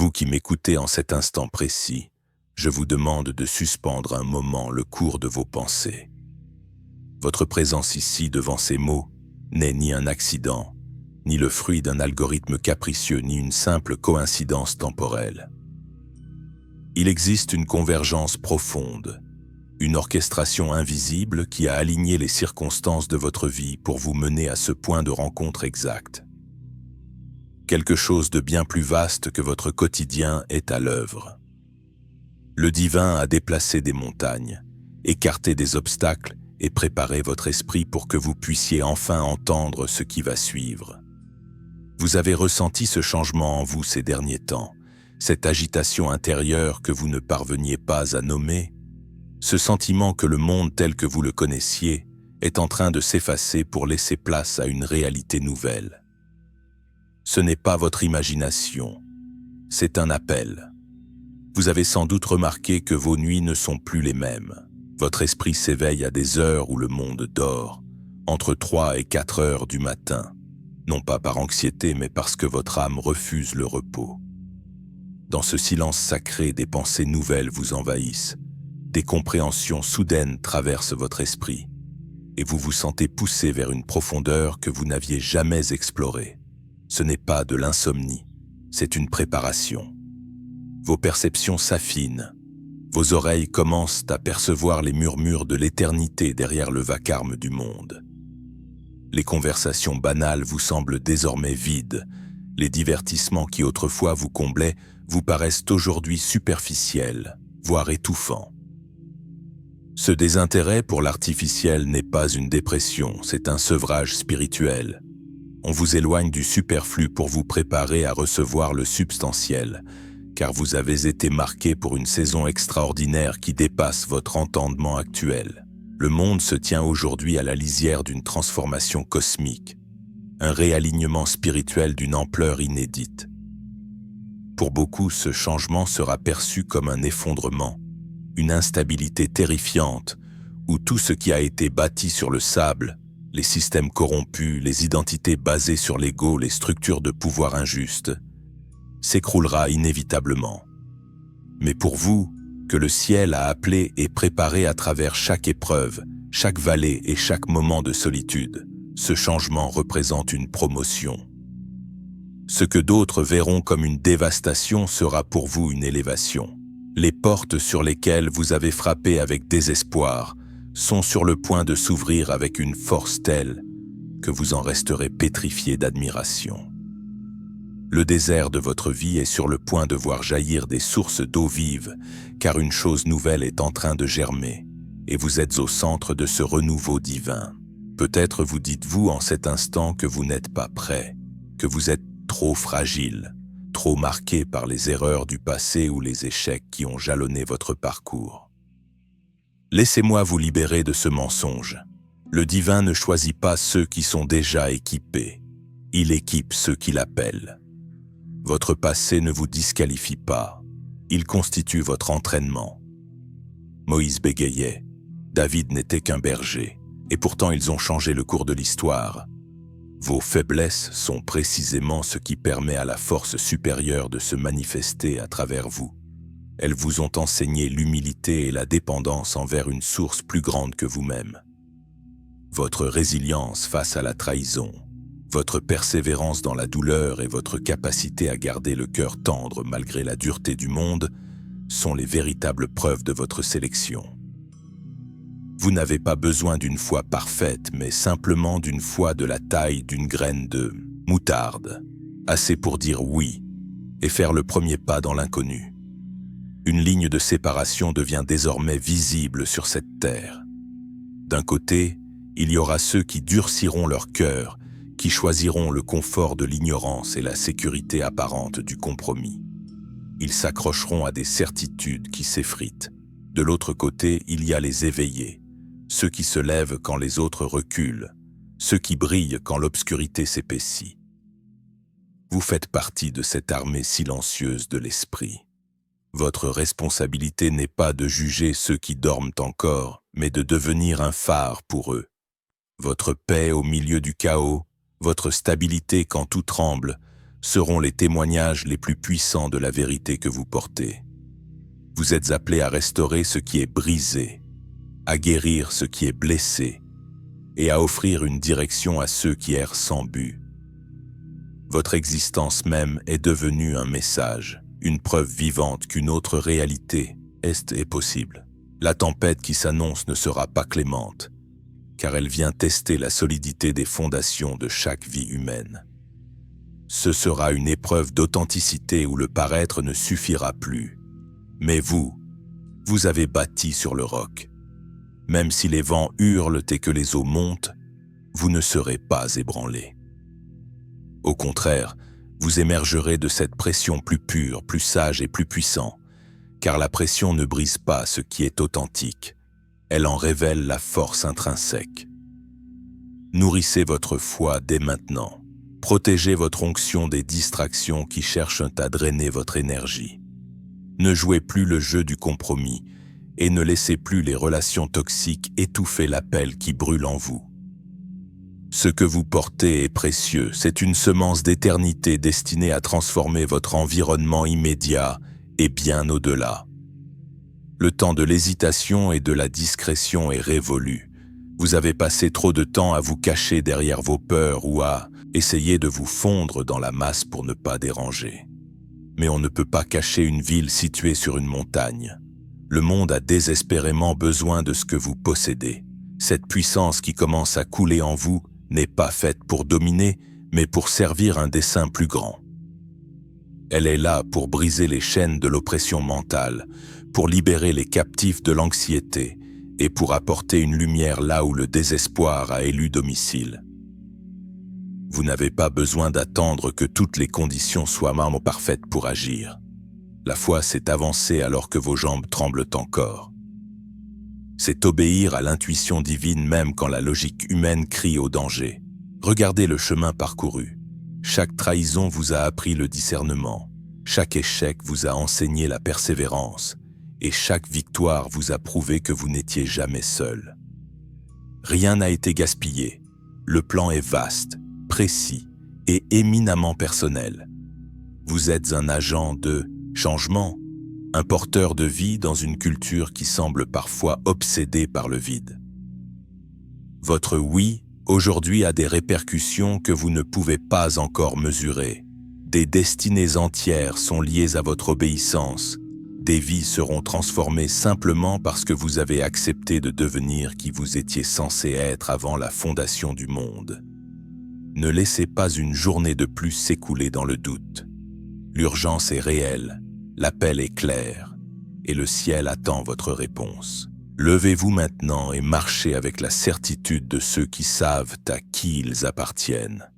Vous qui m'écoutez en cet instant précis, je vous demande de suspendre un moment le cours de vos pensées. Votre présence ici devant ces mots n'est ni un accident, ni le fruit d'un algorithme capricieux, ni une simple coïncidence temporelle. Il existe une convergence profonde, une orchestration invisible qui a aligné les circonstances de votre vie pour vous mener à ce point de rencontre exact. Quelque chose de bien plus vaste que votre quotidien est à l'œuvre. Le divin a déplacé des montagnes, écarté des obstacles et préparé votre esprit pour que vous puissiez enfin entendre ce qui va suivre. Vous avez ressenti ce changement en vous ces derniers temps, cette agitation intérieure que vous ne parveniez pas à nommer, ce sentiment que le monde tel que vous le connaissiez est en train de s'effacer pour laisser place à une réalité nouvelle. Ce n'est pas votre imagination, c'est un appel. Vous avez sans doute remarqué que vos nuits ne sont plus les mêmes. Votre esprit s'éveille à des heures où le monde dort, entre 3 et 4 heures du matin, non pas par anxiété mais parce que votre âme refuse le repos. Dans ce silence sacré, des pensées nouvelles vous envahissent, des compréhensions soudaines traversent votre esprit, et vous vous sentez poussé vers une profondeur que vous n'aviez jamais explorée. Ce n'est pas de l'insomnie, c'est une préparation. Vos perceptions s'affinent, vos oreilles commencent à percevoir les murmures de l'éternité derrière le vacarme du monde. Les conversations banales vous semblent désormais vides, les divertissements qui autrefois vous comblaient vous paraissent aujourd'hui superficiels, voire étouffants. Ce désintérêt pour l'artificiel n'est pas une dépression, c'est un sevrage spirituel. On vous éloigne du superflu pour vous préparer à recevoir le substantiel, car vous avez été marqué pour une saison extraordinaire qui dépasse votre entendement actuel. Le monde se tient aujourd'hui à la lisière d'une transformation cosmique, un réalignement spirituel d'une ampleur inédite. Pour beaucoup, ce changement sera perçu comme un effondrement, une instabilité terrifiante, où tout ce qui a été bâti sur le sable, les systèmes corrompus, les identités basées sur l'ego, les structures de pouvoir injustes, s'écroulera inévitablement. Mais pour vous, que le ciel a appelé et préparé à travers chaque épreuve, chaque vallée et chaque moment de solitude, ce changement représente une promotion. Ce que d'autres verront comme une dévastation sera pour vous une élévation. Les portes sur lesquelles vous avez frappé avec désespoir sont sur le point de s'ouvrir avec une force telle que vous en resterez pétrifié d'admiration. Le désert de votre vie est sur le point de voir jaillir des sources d'eau vive, car une chose nouvelle est en train de germer, et vous êtes au centre de ce renouveau divin. Peut-être vous dites-vous en cet instant que vous n'êtes pas prêt, que vous êtes trop fragile, trop marqué par les erreurs du passé ou les échecs qui ont jalonné votre parcours. Laissez-moi vous libérer de ce mensonge. Le divin ne choisit pas ceux qui sont déjà équipés. Il équipe ceux qui l'appellent. Votre passé ne vous disqualifie pas. Il constitue votre entraînement. Moïse bégayait. David n'était qu'un berger. Et pourtant ils ont changé le cours de l'histoire. Vos faiblesses sont précisément ce qui permet à la force supérieure de se manifester à travers vous. Elles vous ont enseigné l'humilité et la dépendance envers une source plus grande que vous-même. Votre résilience face à la trahison, votre persévérance dans la douleur et votre capacité à garder le cœur tendre malgré la dureté du monde sont les véritables preuves de votre sélection. Vous n'avez pas besoin d'une foi parfaite, mais simplement d'une foi de la taille d'une graine de moutarde, assez pour dire oui et faire le premier pas dans l'inconnu. Une ligne de séparation devient désormais visible sur cette terre. D'un côté, il y aura ceux qui durciront leur cœur, qui choisiront le confort de l'ignorance et la sécurité apparente du compromis. Ils s'accrocheront à des certitudes qui s'effritent. De l'autre côté, il y a les éveillés, ceux qui se lèvent quand les autres reculent, ceux qui brillent quand l'obscurité s'épaissit. Vous faites partie de cette armée silencieuse de l'esprit. Votre responsabilité n'est pas de juger ceux qui dorment encore, mais de devenir un phare pour eux. Votre paix au milieu du chaos, votre stabilité quand tout tremble, seront les témoignages les plus puissants de la vérité que vous portez. Vous êtes appelé à restaurer ce qui est brisé, à guérir ce qui est blessé et à offrir une direction à ceux qui errent sans but. Votre existence même est devenue un message, une preuve vivante qu'une autre réalité est possible. La tempête qui s'annonce ne sera pas clémente, car elle vient tester la solidité des fondations de chaque vie humaine. Ce sera une épreuve d'authenticité où le paraître ne suffira plus. Mais vous avez bâti sur le roc. Même si les vents hurlent et que les eaux montent, vous ne serez pas ébranlés. Au contraire, vous émergerez de cette pression plus pure, plus sage et plus puissant, car la pression ne brise pas ce qui est authentique, elle en révèle la force intrinsèque. Nourrissez votre foi dès maintenant. Protégez votre onction des distractions qui cherchent à drainer votre énergie. Ne jouez plus le jeu du compromis et ne laissez plus les relations toxiques étouffer l'appel qui brûle en vous. Ce que vous portez est précieux, c'est une semence d'éternité destinée à transformer votre environnement immédiat et bien au-delà. Le temps de l'hésitation et de la discrétion est révolu. Vous avez passé trop de temps à vous cacher derrière vos peurs ou à essayer de vous fondre dans la masse pour ne pas déranger. Mais on ne peut pas cacher une ville située sur une montagne. Le monde a désespérément besoin de ce que vous possédez. Cette puissance qui commence à couler en vous n'est pas faite pour dominer, mais pour servir un dessein plus grand. Elle est là pour briser les chaînes de l'oppression mentale, pour libérer les captifs de l'anxiété et pour apporter une lumière là où le désespoir a élu domicile. Vous n'avez pas besoin d'attendre que toutes les conditions soient parfaites pour agir. La foi, c'est avancer alors que vos jambes tremblent encore. C'est obéir à l'intuition divine même quand la logique humaine crie au danger. Regardez le chemin parcouru. Chaque trahison vous a appris le discernement. Chaque échec vous a enseigné la persévérance. Et chaque victoire vous a prouvé que vous n'étiez jamais seul. Rien n'a été gaspillé. Le plan est vaste, précis et éminemment personnel. Vous êtes un agent de changement, un porteur de vie dans une culture qui semble parfois obsédée par le vide. Votre oui, aujourd'hui, a des répercussions que vous ne pouvez pas encore mesurer. Des destinées entières sont liées à votre obéissance. Des vies seront transformées simplement parce que vous avez accepté de devenir qui vous étiez censé être avant la fondation du monde. Ne laissez pas une journée de plus s'écouler dans le doute. L'urgence est réelle, l'appel est clair, et le ciel attend votre réponse. Levez-vous maintenant et marchez avec la certitude de ceux qui savent à qui ils appartiennent.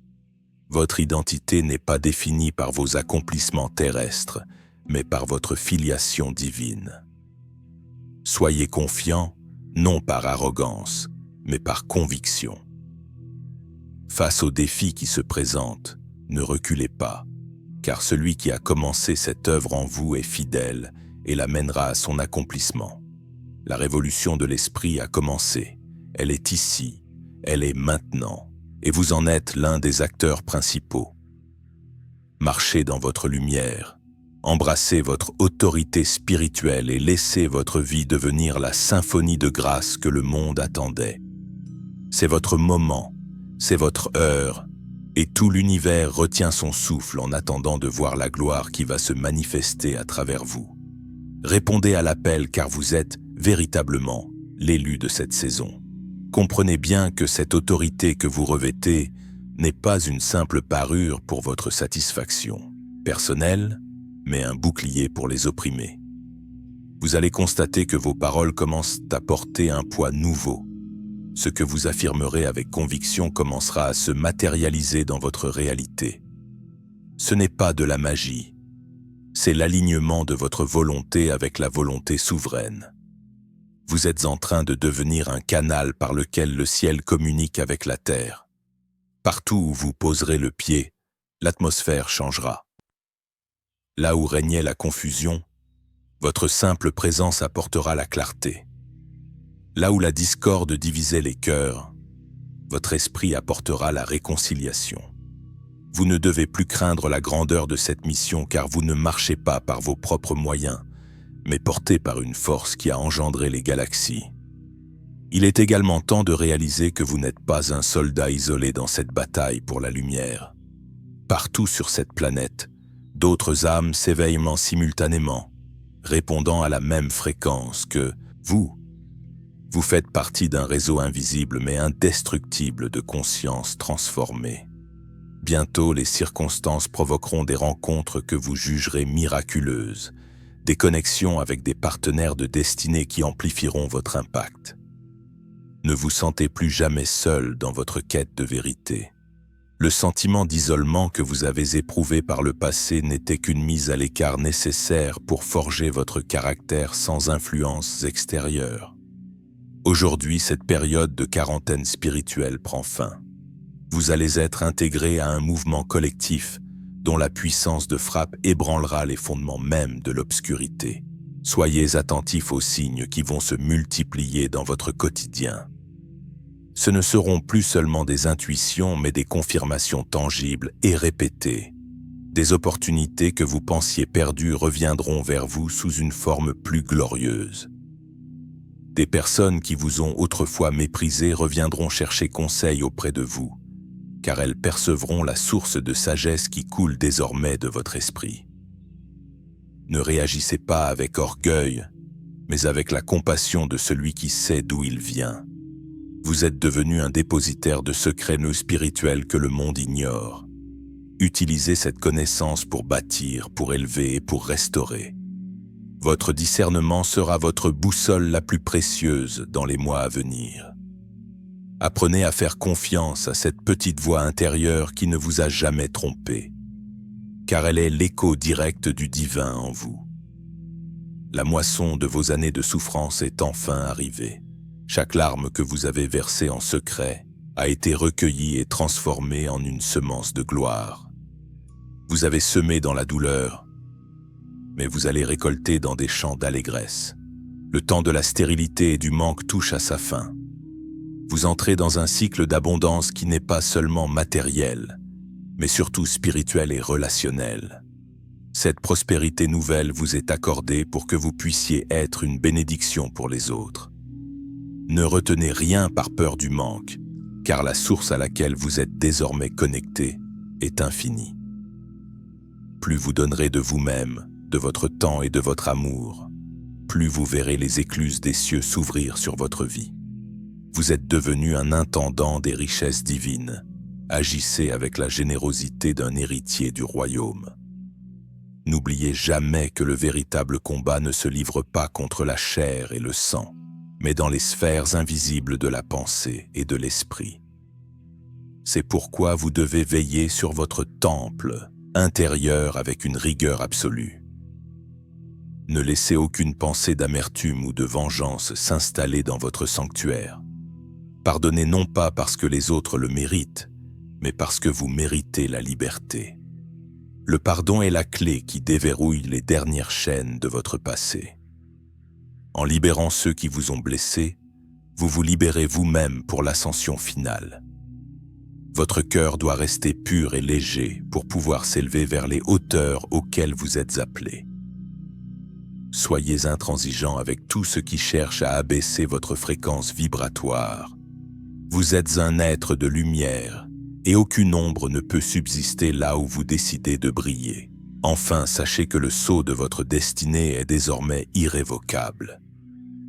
Votre identité n'est pas définie par vos accomplissements terrestres, mais par votre filiation divine. Soyez confiants, non par arrogance, mais par conviction. Face aux défis qui se présentent, ne reculez pas, car celui qui a commencé cette œuvre en vous est fidèle et la mènera à son accomplissement. La révolution de l'esprit a commencé, elle est ici, elle est maintenant, et vous en êtes l'un des acteurs principaux. Marchez dans votre lumière, embrassez votre autorité spirituelle et laissez votre vie devenir la symphonie de grâce que le monde attendait. C'est votre moment, c'est votre heure, et tout l'univers retient son souffle en attendant de voir la gloire qui va se manifester à travers vous. Répondez à l'appel car vous êtes véritablement l'élu de cette saison. Comprenez bien que cette autorité que vous revêtez n'est pas une simple parure pour votre satisfaction personnelle, mais un bouclier pour les opprimés. Vous allez constater que vos paroles commencent à porter un poids nouveau. Ce que vous affirmerez avec conviction commencera à se matérialiser dans votre réalité. Ce n'est pas de la magie, c'est l'alignement de votre volonté avec la volonté souveraine. Vous êtes en train de devenir un canal par lequel le ciel communique avec la terre. Partout où vous poserez le pied, l'atmosphère changera. Là où régnait la confusion, votre simple présence apportera la clarté. Là où la discorde divisait les cœurs, votre esprit apportera la réconciliation. Vous ne devez plus craindre la grandeur de cette mission car vous ne marchez pas par vos propres moyens, mais porté par une force qui a engendré les galaxies. Il est également temps de réaliser que vous n'êtes pas un soldat isolé dans cette bataille pour la lumière. Partout sur cette planète, d'autres âmes s'éveillent simultanément, répondant à la même fréquence que vous. Vous faites partie d'un réseau invisible mais indestructible de conscience transformée. Bientôt, les circonstances provoqueront des rencontres que vous jugerez miraculeuses, des connexions avec des partenaires de destinée qui amplifieront votre impact. Ne vous sentez plus jamais seul dans votre quête de vérité. Le sentiment d'isolement que vous avez éprouvé par le passé n'était qu'une mise à l'écart nécessaire pour forger votre caractère sans influences extérieures. Aujourd'hui, cette période de quarantaine spirituelle prend fin. Vous allez être intégré à un mouvement collectif dont la puissance de frappe ébranlera les fondements mêmes de l'obscurité. Soyez attentifs aux signes qui vont se multiplier dans votre quotidien. Ce ne seront plus seulement des intuitions, mais des confirmations tangibles et répétées. Des opportunités que vous pensiez perdues reviendront vers vous sous une forme plus glorieuse. Des personnes qui vous ont autrefois méprisé reviendront chercher conseil auprès de vous, car elles percevront la source de sagesse qui coule désormais de votre esprit. Ne réagissez pas avec orgueil, mais avec la compassion de celui qui sait d'où il vient. Vous êtes devenu un dépositaire de secrets spirituels que le monde ignore. Utilisez cette connaissance pour bâtir, pour élever et pour restaurer. Votre discernement sera votre boussole la plus précieuse dans les mois à venir. Apprenez à faire confiance à cette petite voix intérieure qui ne vous a jamais trompé, car elle est l'écho direct du divin en vous. La moisson de vos années de souffrance est enfin arrivée. Chaque larme que vous avez versée en secret a été recueillie et transformée en une semence de gloire. Vous avez semé dans la douleur, mais vous allez récolter dans des champs d'allégresse. Le temps de la stérilité et du manque touche à sa fin. Vous entrez dans un cycle d'abondance qui n'est pas seulement matériel, mais surtout spirituel et relationnel. Cette prospérité nouvelle vous est accordée pour que vous puissiez être une bénédiction pour les autres. Ne retenez rien par peur du manque, car la source à laquelle vous êtes désormais connecté est infinie. Plus vous donnerez de vous-même, de votre temps et de votre amour, plus vous verrez les écluses des cieux s'ouvrir sur votre vie. Vous êtes devenu un intendant des richesses divines. Agissez avec la générosité d'un héritier du royaume. N'oubliez jamais que le véritable combat ne se livre pas contre la chair et le sang, mais dans les sphères invisibles de la pensée et de l'esprit. C'est pourquoi vous devez veiller sur votre temple intérieur avec une rigueur absolue. Ne laissez aucune pensée d'amertume ou de vengeance s'installer dans votre sanctuaire. Pardonnez non pas parce que les autres le méritent, mais parce que vous méritez la liberté. Le pardon est la clé qui déverrouille les dernières chaînes de votre passé. En libérant ceux qui vous ont blessé, vous vous libérez vous-même pour l'ascension finale. Votre cœur doit rester pur et léger pour pouvoir s'élever vers les hauteurs auxquelles vous êtes appelés. Soyez intransigeants avec tout ce qui cherche à abaisser votre fréquence vibratoire. Vous êtes un être de lumière et aucune ombre ne peut subsister là où vous décidez de briller. Enfin, sachez que le sceau de votre destinée est désormais irrévocable.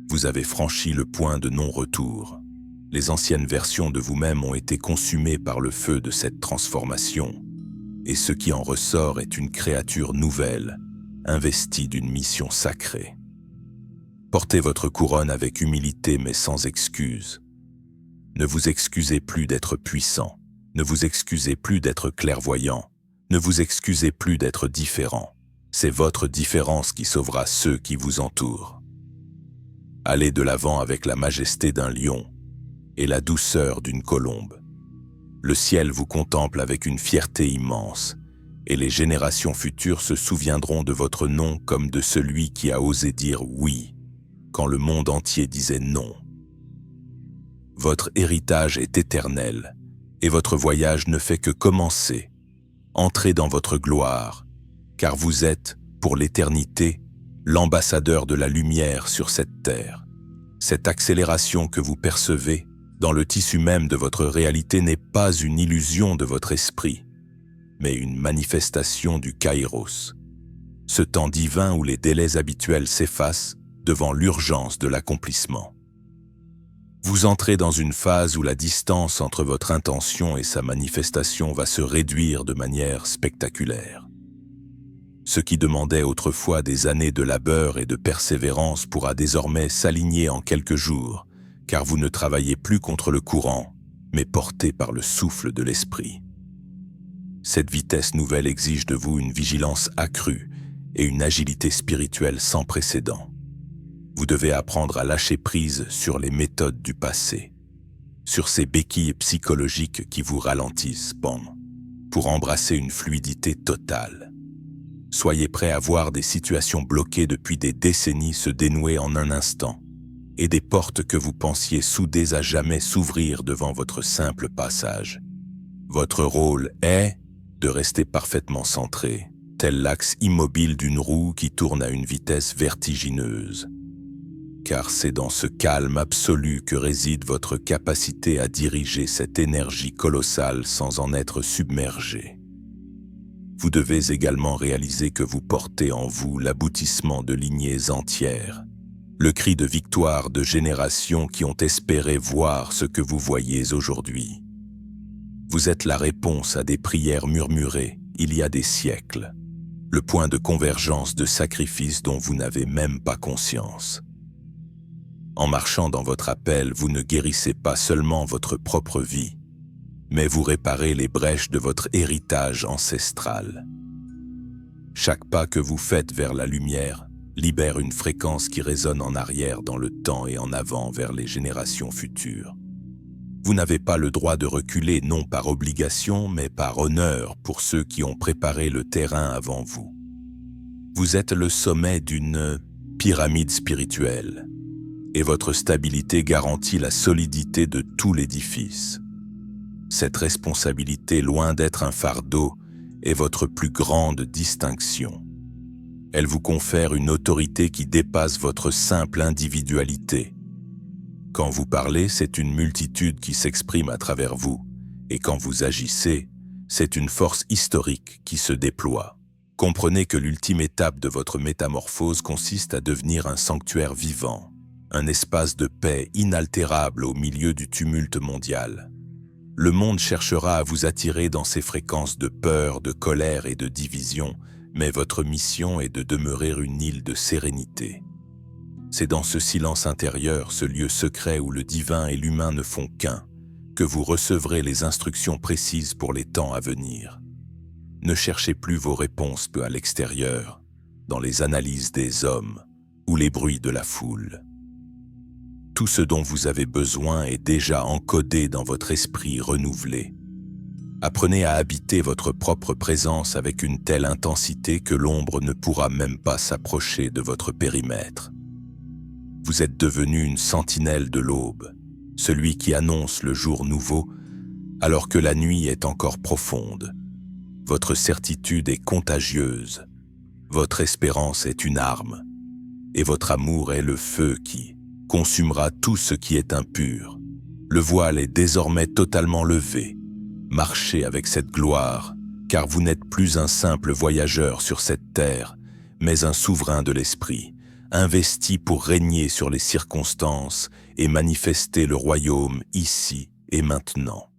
Vous avez franchi le point de non-retour. Les anciennes versions de vous-même ont été consumées par le feu de cette transformation, et ce qui en ressort est une créature nouvelle, investie d'une mission sacrée. Portez votre couronne avec humilité mais sans excuse. Ne vous excusez plus d'être puissant, ne vous excusez plus d'être clairvoyant, ne vous excusez plus d'être différent. C'est votre différence qui sauvera ceux qui vous entourent. Allez de l'avant avec la majesté d'un lion et la douceur d'une colombe. Le ciel vous contemple avec une fierté immense, et les générations futures se souviendront de votre nom comme de celui qui a osé dire oui, quand le monde entier disait non. Votre héritage est éternel, et votre voyage ne fait que commencer. Entrez dans votre gloire, car vous êtes, pour l'éternité, l'ambassadeur de la lumière sur cette terre. Cette accélération que vous percevez dans le tissu même de votre réalité n'est pas une illusion de votre esprit, mais une manifestation du Kairos, ce temps divin où les délais habituels s'effacent devant l'urgence de l'accomplissement. Vous entrez dans une phase où la distance entre votre intention et sa manifestation va se réduire de manière spectaculaire. Ce qui demandait autrefois des années de labeur et de persévérance pourra désormais s'aligner en quelques jours, car vous ne travaillez plus contre le courant, mais porté par le souffle de l'esprit. Cette vitesse nouvelle exige de vous une vigilance accrue et une agilité spirituelle sans précédent. Vous devez apprendre à lâcher prise sur les méthodes du passé, sur ces béquilles psychologiques qui vous ralentissent, pour embrasser une fluidité totale. Soyez prêt à voir des situations bloquées depuis des décennies se dénouer en un instant, et des portes que vous pensiez soudées à jamais s'ouvrir devant votre simple passage. Votre rôle est de rester parfaitement centré, tel l'axe immobile d'une roue qui tourne à une vitesse vertigineuse. Car c'est dans ce calme absolu que réside votre capacité à diriger cette énergie colossale sans en être submergé. Vous devez également réaliser que vous portez en vous l'aboutissement de lignées entières, le cri de victoire de générations qui ont espéré voir ce que vous voyez aujourd'hui. Vous êtes la réponse à des prières murmurées il y a des siècles, le point de convergence de sacrifices dont vous n'avez même pas conscience. En marchant dans votre appel, vous ne guérissez pas seulement votre propre vie, mais vous réparez les brèches de votre héritage ancestral. Chaque pas que vous faites vers la lumière libère une fréquence qui résonne en arrière dans le temps et en avant vers les générations futures. Vous n'avez pas le droit de reculer, non par obligation, mais par honneur pour ceux qui ont préparé le terrain avant vous. Vous êtes le sommet d'une pyramide spirituelle, et votre stabilité garantit la solidité de tout l'édifice. Cette responsabilité, loin d'être un fardeau, est votre plus grande distinction. Elle vous confère une autorité qui dépasse votre simple individualité. Quand vous parlez, c'est une multitude qui s'exprime à travers vous, et quand vous agissez, c'est une force historique qui se déploie. Comprenez que l'ultime étape de votre métamorphose consiste à devenir un sanctuaire vivant, un espace de paix inaltérable au milieu du tumulte mondial. Le monde cherchera à vous attirer dans ses fréquences de peur, de colère et de division, mais votre mission est de demeurer une île de sérénité. C'est dans ce silence intérieur, ce lieu secret où le divin et l'humain ne font qu'un, que vous recevrez les instructions précises pour les temps à venir. Ne cherchez plus vos réponses à l'extérieur, dans les analyses des hommes ou les bruits de la foule. Tout ce dont vous avez besoin est déjà encodé dans votre esprit renouvelé. Apprenez à habiter votre propre présence avec une telle intensité que l'ombre ne pourra même pas s'approcher de votre périmètre. Vous êtes devenu une sentinelle de l'aube, celui qui annonce le jour nouveau alors que la nuit est encore profonde. Votre certitude est contagieuse, votre espérance est une arme, et votre amour est le feu qui consumera tout ce qui est impur. Le voile est désormais totalement levé. Marchez avec cette gloire, car vous n'êtes plus un simple voyageur sur cette terre, mais un souverain de l'esprit, investi pour régner sur les circonstances et manifester le royaume ici et maintenant.